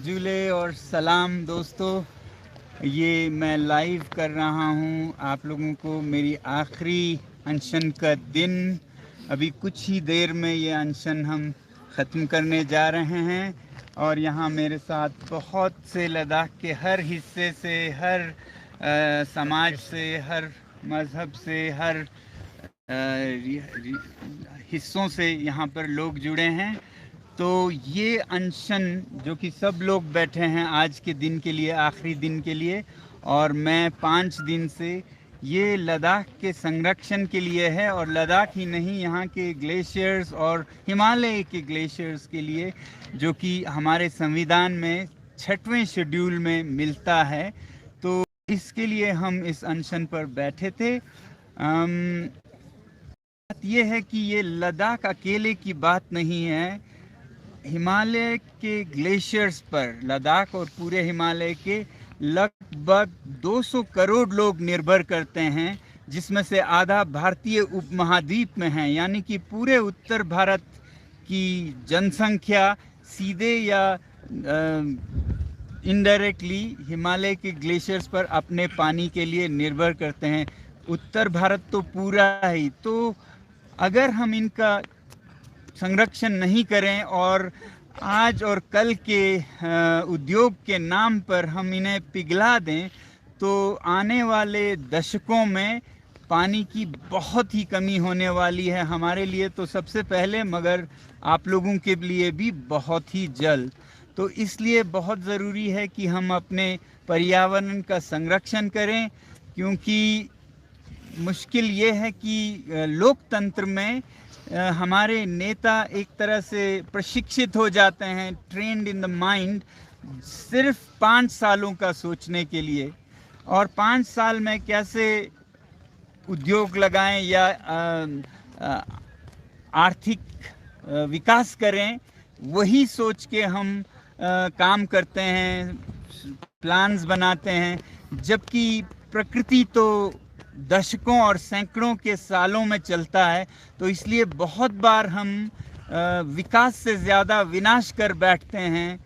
जुले और सलाम दोस्तों। ये मैं लाइव कर रहा हूँ आप लोगों को मेरी आखिरी अनशन का दिन। अभी कुछ ही देर में ये अनशन हम ख़त्म करने जा रहे हैं और यहाँ मेरे साथ बहुत से लद्दाख के हर हिस्से से, हर समाज से, हर मज़हब से, हर हिस्सों से यहाँ पर लोग जुड़े हैं। तो ये अनशन जो कि सब लोग बैठे हैं आज के दिन के लिए, आखिरी दिन के लिए, और मैं 5 दिन से ये लद्दाख के संरक्षण के लिए है। और लद्दाख ही नहीं, यहाँ के ग्लेशियर्स और हिमालय के ग्लेशियर्स के लिए, जो कि हमारे संविधान में 6वें शेड्यूल में मिलता है। तो इसके लिए हम इस अनशन पर बैठे थे। बात ये है कि ये लद्दाख अकेले की बात नहीं है। हिमालय के ग्लेशियर्स पर लद्दाख और पूरे हिमालय के लगभग 200 करोड़ लोग निर्भर करते हैं, जिसमें से आधा भारतीय उपमहाद्वीप में है। यानी कि पूरे उत्तर भारत की जनसंख्या सीधे या इनडायरेक्टली हिमालय के ग्लेशियर्स पर अपने पानी के लिए निर्भर करते हैं। उत्तर भारत तो पूरा ही। तो अगर हम इनका संरक्षण नहीं करें और आज और कल के उद्योग के नाम पर हम इन्हें पिघला दें, तो आने वाले दशकों में पानी की बहुत ही कमी होने वाली है, हमारे लिए तो सबसे पहले, मगर आप लोगों के लिए भी बहुत ही जल्द। तो इसलिए बहुत ज़रूरी है कि हम अपने पर्यावरण का संरक्षण करें, क्योंकि मुश्किल ये है कि लोकतंत्र में हमारे नेता एक तरह से प्रशिक्षित हो जाते हैं, ट्रेंड इन द माइंड, सिर्फ 5 सालों का सोचने के लिए, और 5 साल में कैसे उद्योग लगाएं या आर्थिक विकास करें, वही सोच के हम काम करते हैं, प्लान्स बनाते हैं। जबकि प्रकृति तो दशकों और सैकड़ों के सालों में चलता है। तो इसलिए बहुत बार हम विकास से ज़्यादा विनाश कर बैठते हैं।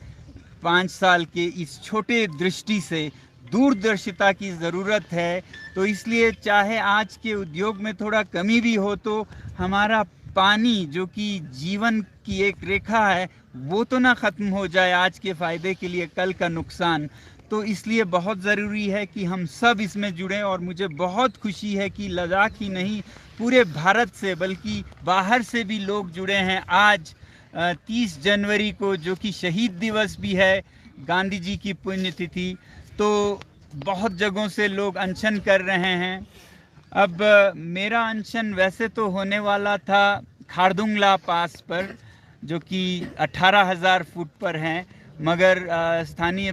5 साल के इस छोटे दृष्टि से दूरदर्शिता की ज़रूरत है। तो इसलिए चाहे आज के उद्योग में थोड़ा कमी भी हो, तो हमारा पानी जो कि जीवन की एक रेखा है, वो तो ना ख़त्म हो जाए आज के फ़ायदे के लिए, कल का नुकसान। तो इसलिए बहुत ज़रूरी है कि हम सब इसमें जुड़ें। और मुझे बहुत खुशी है कि लद्दाख ही नहीं, पूरे भारत से, बल्कि बाहर से भी लोग जुड़े हैं। आज 30 जनवरी को, जो कि शहीद दिवस भी है, गांधी जी की पुण्यतिथि, तो बहुत जगहों से लोग अनशन कर रहे हैं। अब मेरा अनशन वैसे तो होने वाला था खारदुंगला पास पर, जो कि 18,000 फुट पर हैं, मगर स्थानीय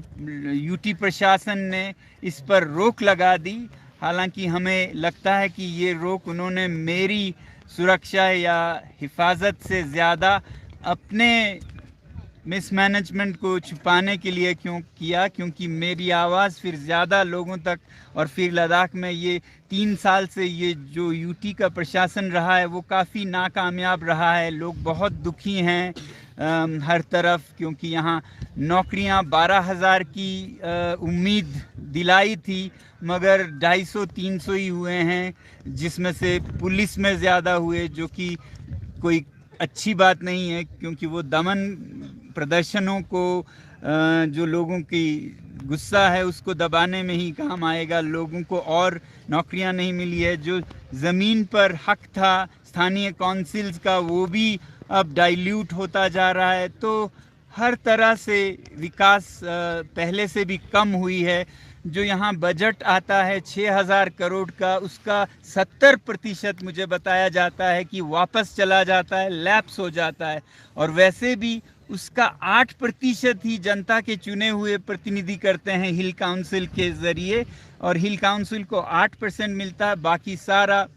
यूटी प्रशासन ने इस पर रोक लगा दी। हालांकि हमें लगता है कि ये रोक उन्होंने मेरी सुरक्षा या हिफाजत से ज़्यादा अपने मिसमैनेजमेंट को छुपाने के लिए क्यों किया, क्योंकि मेरी आवाज़ फिर ज़्यादा लोगों तक, और फिर लद्दाख में ये 3 साल से ये जो यूटी का प्रशासन रहा है वो काफ़ी नाकामयाब रहा है। लोग बहुत दुखी हैं हर तरफ, क्योंकि यहाँ नौकरियाँ 12,000 की उम्मीद दिलाई थी, मगर 250-300 ही हुए हैं, जिसमें से पुलिस में ज़्यादा हुए, जो कि कोई अच्छी बात नहीं है, क्योंकि वो दमन प्रदर्शनों को, जो लोगों की गुस्सा है उसको दबाने में ही काम आएगा। लोगों को और नौकरियां नहीं मिली है। जो ज़मीन पर हक था स्थानीय काउंसिल्स का, वो भी अब डाइल्यूट होता जा रहा है। तो हर तरह से विकास पहले से भी कम हुई है। जो यहाँ बजट आता है 6,000 करोड़ का, उसका 70% मुझे बताया जाता है कि वापस चला जाता है, लैप्स हो जाता है। और वैसे भी उसका 8% ही जनता के चुने हुए प्रतिनिधि करते हैं हिल काउंसिल के ज़रिए, और हिल काउंसिल को 8% मिलता है। बाकी सारा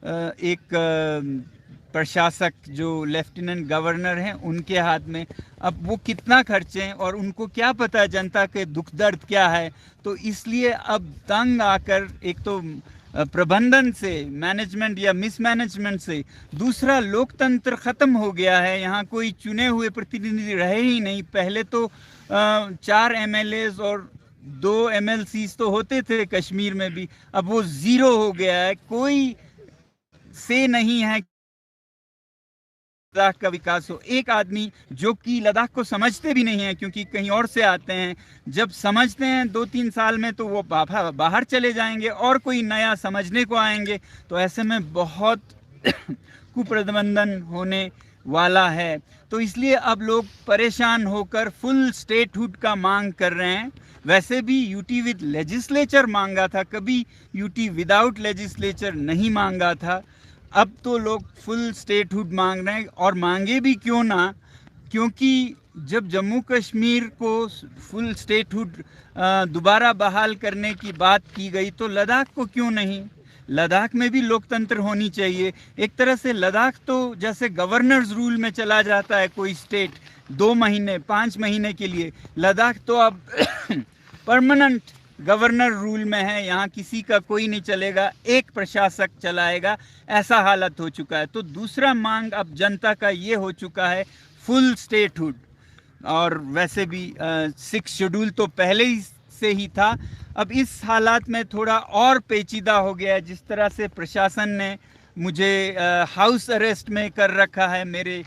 एक प्रशासक जो लेफ्टिनेंट गवर्नर हैं उनके हाथ में। अब वो कितना खर्चें और उनको क्या पता जनता के दुख दर्द क्या है। तो इसलिए अब तंग आकर, एक तो प्रबंधन से, मैनेजमेंट या मिसमैनेजमेंट से, दूसरा लोकतंत्र ख़त्म हो गया है। यहाँ कोई चुने हुए प्रतिनिधि रहे ही नहीं। पहले तो 4 MLAs और 2 MLCs तो होते थे कश्मीर में भी, अब वो 0 हो गया है। कोई से नहीं है लद्दाख का विकास हो। एक आदमी जो कि लद्दाख को समझते भी नहीं है, क्योंकि कहीं और से आते हैं, जब समझते हैं 2-3 साल में तो वो बाहर चले जाएंगे और कोई नया समझने को आएंगे, तो ऐसे में बहुत कुप्रबंधन होने वाला है। तो इसलिए अब लोग परेशान होकर फुल स्टेटहुड का मांग कर रहे हैं। वैसे भी यूटी विद लेजिस्लेचर मांगा था, कभी यूटी विदाउट लेजिस्लेचर नहीं मांगा था। अब तो लोग फुल स्टेटहुड मांग रहे हैं, और मांगे भी क्यों ना, क्योंकि जब जम्मू कश्मीर को फुल स्टेटहुड दोबारा बहाल करने की बात की गई, तो लद्दाख को क्यों नहीं? लद्दाख में भी लोकतंत्र होनी चाहिए। एक तरह से लद्दाख तो जैसे गवर्नर्स रूल में चला जाता है कोई स्टेट 2 महीने 5 महीने के लिए, लद्दाख तो अब परमानेंट गवर्नर रूल में है। यहाँ किसी का कोई नहीं चलेगा, एक प्रशासक चलाएगा, ऐसा हालत हो चुका है। तो दूसरा मांग अब जनता का ये हो चुका है फुल स्टेटहुड। और वैसे भी 6 शेड्यूल तो पहले ही से ही था। अब इस हालात में थोड़ा और पेचीदा हो गया है। जिस तरह से प्रशासन ने मुझे हाउस अरेस्ट में कर रखा है, मेरे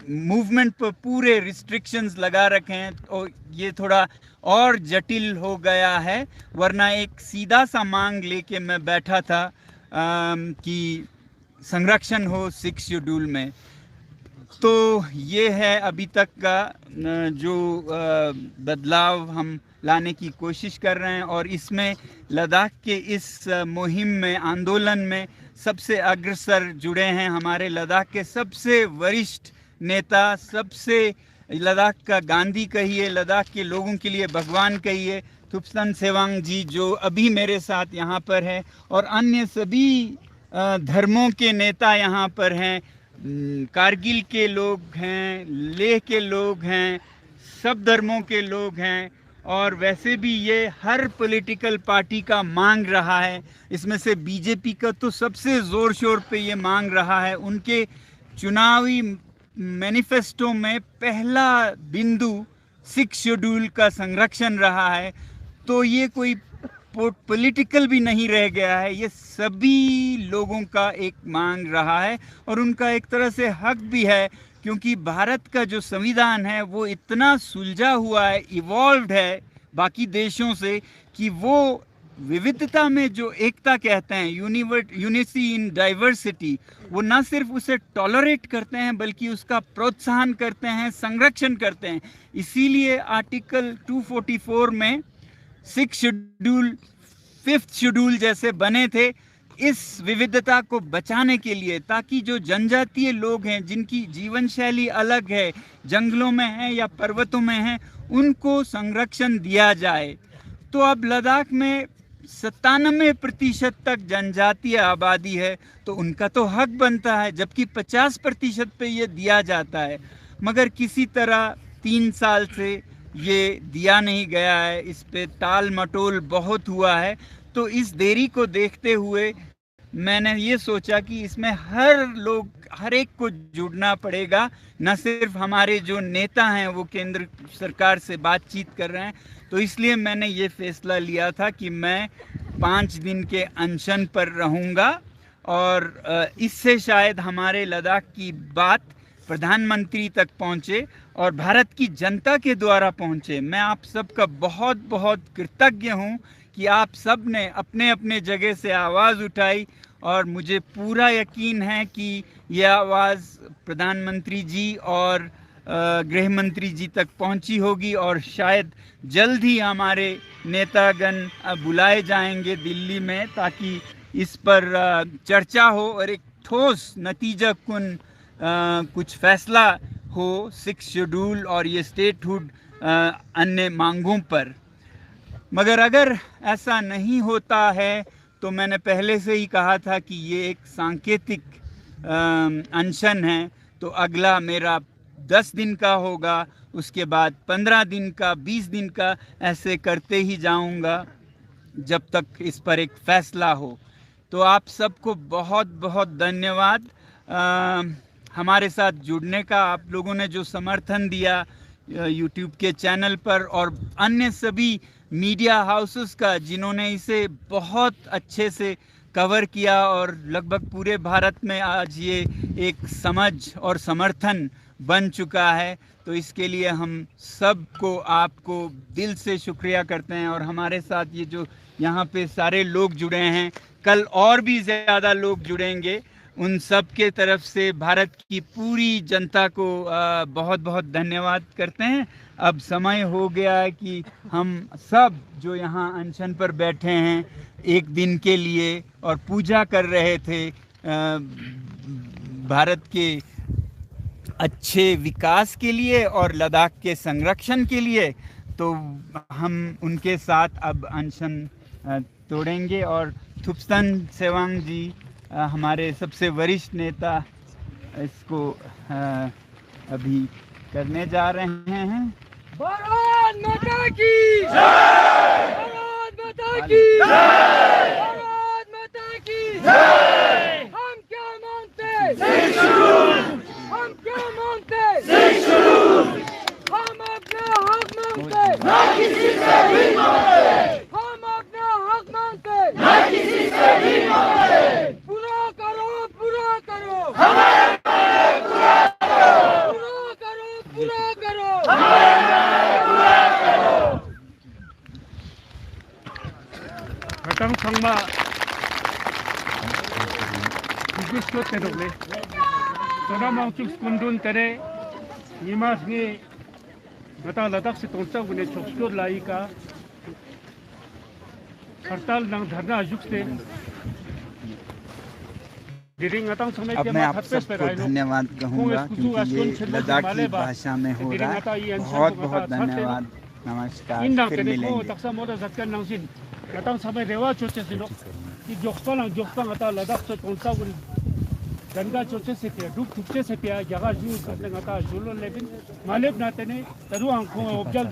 मूवमेंट पर पूरे रिस्ट्रिक्शंस लगा रखे हैं, तो ये थोड़ा और जटिल हो गया है। वरना एक सीधा सा मांग लेके मैं बैठा था कि संरक्षण हो 6 शेड्यूल में। तो ये है अभी तक का जो बदलाव हम लाने की कोशिश कर रहे हैं। और इसमें लद्दाख के इस मुहिम में, आंदोलन में सबसे अग्रसर जुड़े हैं हमारे लद्दाख के सबसे वरिष्ठ नेता, सबसे लद्दाख का गांधी कहिए, लद्दाख के लोगों के लिए भगवान कहिए, थुप्सन सेवांग जी, जो अभी मेरे साथ यहाँ पर है, और अन्य सभी धर्मों के नेता यहाँ पर हैं। कारगिल के लोग हैं, लेह के लोग हैं, सब धर्मों के लोग हैं। और वैसे भी ये हर पॉलिटिकल पार्टी का मांग रहा है। इसमें से बीजेपी का तो सबसे ज़ोर शोर पे ये मांग रहा है। उनके चुनावी मैनिफेस्टो में पहला बिंदु 6 शेड्यूल का संरक्षण रहा है। तो ये कोई पॉलिटिकल भी नहीं रह गया है, ये सभी लोगों का एक मांग रहा है। और उनका एक तरह से हक भी है, क्योंकि भारत का जो संविधान है वो इतना सुलझा हुआ है, इवॉल्व्ड है बाकी देशों से, कि वो विविधता में जो एकता कहते हैं, यूनिटी इन डाइवर्सिटी, वो ना सिर्फ उसे टॉलरेट करते हैं बल्कि उसका प्रोत्साहन करते हैं, संरक्षण करते हैं। इसीलिए आर्टिकल 244 में 6 शेड्यूल 5th शेड्यूल जैसे बने थे, इस विविधता को बचाने के लिए, ताकि जो जनजातीय लोग हैं जिनकी जीवन शैली अलग है, जंगलों में है या पर्वतों में है, उनको संरक्षण दिया जाए। तो अब लद्दाख में 97% तक जनजातीय आबादी है, तो उनका तो हक बनता है, जबकि 50% पे ये दिया जाता है। मगर किसी तरह 3 साल से ये दिया नहीं गया है, इस पे टाल मटोल बहुत हुआ है। तो इस देरी को देखते हुए मैंने ये सोचा कि इसमें हर एक को जुड़ना पड़ेगा। न सिर्फ हमारे जो नेता हैं वो केंद्र सरकार से बातचीत कर रहे हैं, तो इसलिए मैंने ये फैसला लिया था कि मैं 5 दिन के अनशन पर रहूँगा। और इससे शायद हमारे लद्दाख की बात प्रधानमंत्री तक पहुँचे और भारत की जनता के द्वारा पहुँचे। मैं आप सबका बहुत बहुत कृतज्ञ हूँ कि आप सब ने अपने अपने जगह से आवाज़ उठाई, और मुझे पूरा यकीन है कि यह आवाज़ प्रधानमंत्री जी और गृह मंत्री जी तक पहुंची होगी। और शायद जल्द ही हमारे नेतागण बुलाए जाएंगे दिल्ली में, ताकि इस पर चर्चा हो और एक ठोस नतीजा कुछ फैसला हो 6 शेड्यूल और ये स्टेटहुड अन्य मांगों पर। मगर अगर ऐसा नहीं होता है तो मैंने पहले से ही कहा था कि ये एक सांकेतिक अनशन है। तो अगला मेरा 10 दिन का होगा, उसके बाद 15 दिन का, 20 दिन का, ऐसे करते ही जाऊंगा जब तक इस पर एक फैसला हो। तो आप सबको बहुत बहुत धन्यवाद हमारे साथ जुड़ने का। आप लोगों ने जो समर्थन दिया, यूट्यूब के चैनल पर और अन्य सभी मीडिया हाउसेस का जिन्होंने इसे बहुत अच्छे से कवर किया और लगभग पूरे भारत में आज ये एक समझ और समर्थन बन चुका है। तो इसके लिए हम सबको आपको दिल से शुक्रिया करते हैं। और हमारे साथ ये जो यहाँ पे सारे लोग जुड़े हैं, कल और भी ज़्यादा लोग जुड़ेंगे, उन सब के तरफ से भारत की पूरी जनता को बहुत बहुत धन्यवाद करते हैं। अब समय हो गया है कि हम सब जो यहाँ अनशन पर बैठे हैं एक दिन के लिए और पूजा कर रहे थे भारत के अच्छे विकास के लिए और लद्दाख के संरक्षण के लिए, तो हम उनके साथ अब अनशन तोड़ेंगे। और थुप्सन सेवांग जी हमारे सबसे वरिष्ठ नेता इसको अभी करने जा रहे हैं। भारत माता की जय! भारत माता की जय! भारत माता की जय! हम क्या मानते? हम क्या मानते? हम अपना हक मांगते, ना किसी से भी मांगते। हम अपना हक मांगते, ना किसी से भी मांगते। पूरा करो, पूरा करो, हमारे पूरा करो, पूरा करो, पूरा करो, हमारे पूरा करो। Batang sangma Kukis te dogle Sona mangchuk skundun tere Nimas ni Bata Ladakh se tongsa gune chokskor lai ka हड़ताल नंग धरना अजुकते अब मैं आप सबको धन्यवाद कहूँगा क्योंकि ये लद्दाखी भाषा में हो रहा है। बहुत बहुत धन्यवाद, नमस्कार, फिर मिलेंगे। Latang sampai rewa coce silo, di jokpang ata Ladakh se tongsa gune ganga coce sepia, duk tukce sepia, jaga juu kate ngata julon lebin, malep natene taru angkong objal